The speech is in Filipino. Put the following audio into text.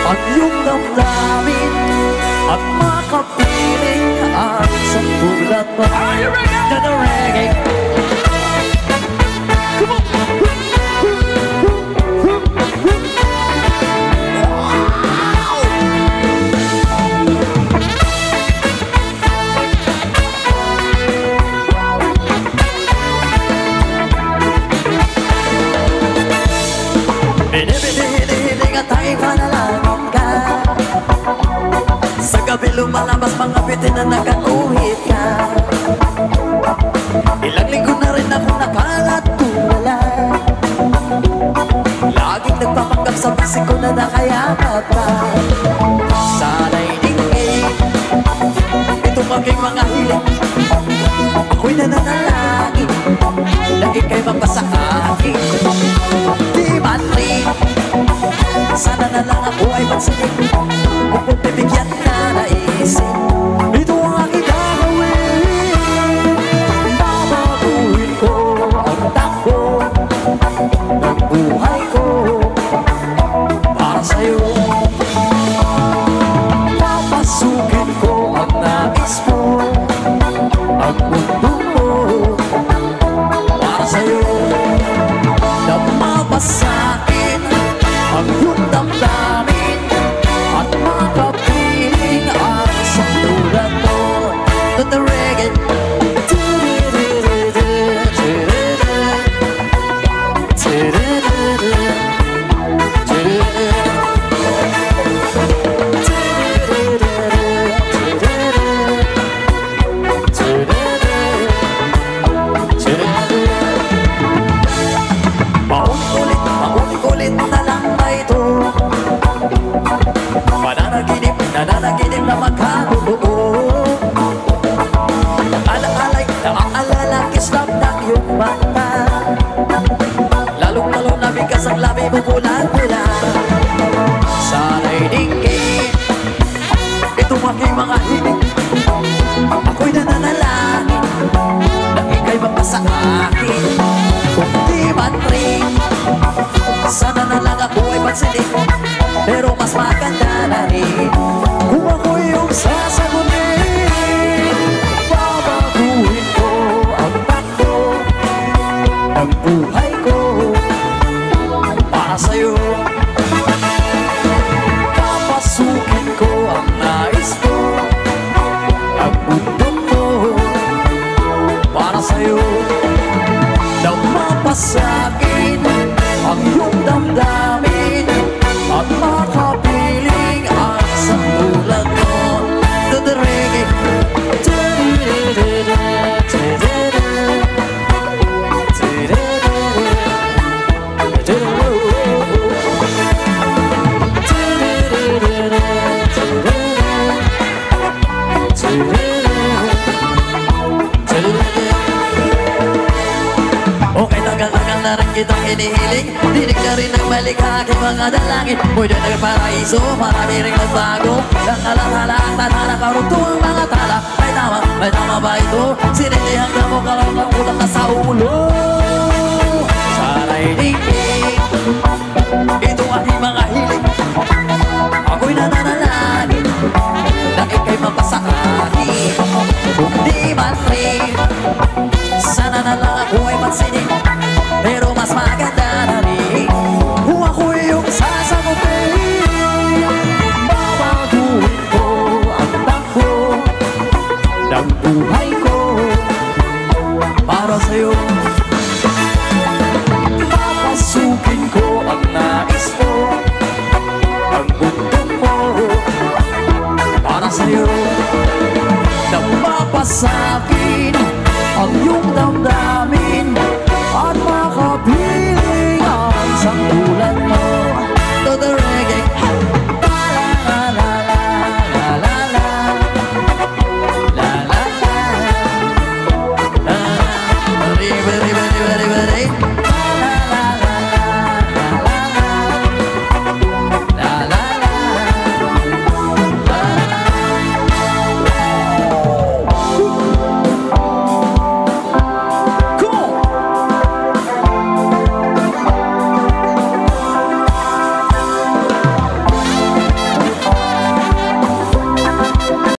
At iyong damdamin at makapiling ang isang tulad mo. To the reggae. Come on. Hinihiling at tayo panalangin ka. Sa gabi lumalabas mga bitin na nakauhit ka. Ilang linggo na rin ako nakakatulala. Laging nagpapanggap sa basi ko na nakayakap ka. Sana'y dinggin itong aking mga hiling. Ako'y nananalangin na ika'y mapasa akin. Di man rin, sana na lang ako ay magsinin. Kung pipigyan na naisip, ito ang aking gagawin. Babaguhin ko ang takbo ng buhay ko para sa'yo. Papasukin ko ang nais mo, ang mundo mo para sa'yo. Na mabasahin ang iyong damdamin at makapiling ang isang tulad mo. To the reggae. Paulit-ulit na lang ba ito? Nananaginip na magkabuo. Naaalala, kislap ng iyong mata. Lalong-lalo na bigas ang labi mo pula-pula. Sana'y dinggin itong aking mga hiling. Ako'y nananalangin na ika'y mapasa akin. Kung di man rin, sana na lang ako ay pansinin. Pero mas maganda na rin kung ako yung sasagutin. Babaguhin ko ang takbo ng buhay ko para sa'yo. Papasukin ko ang nais ko, ang mundo mo para sa'yo. Na mapasakin ang iyong damdamin at makapiling ang isang tulad mo. To the reggae. Okay, tagal-tagal na rin kitang hinihiling. Dinig na rin ang balik aking mga dalangin. Pwede na paraiso, marami rin magbago. Ang alang-hala ang tadhana, karugtong ang mga tala. May tama ba ito? Sinindihan na mo ka lang ang ulang na sa ulo.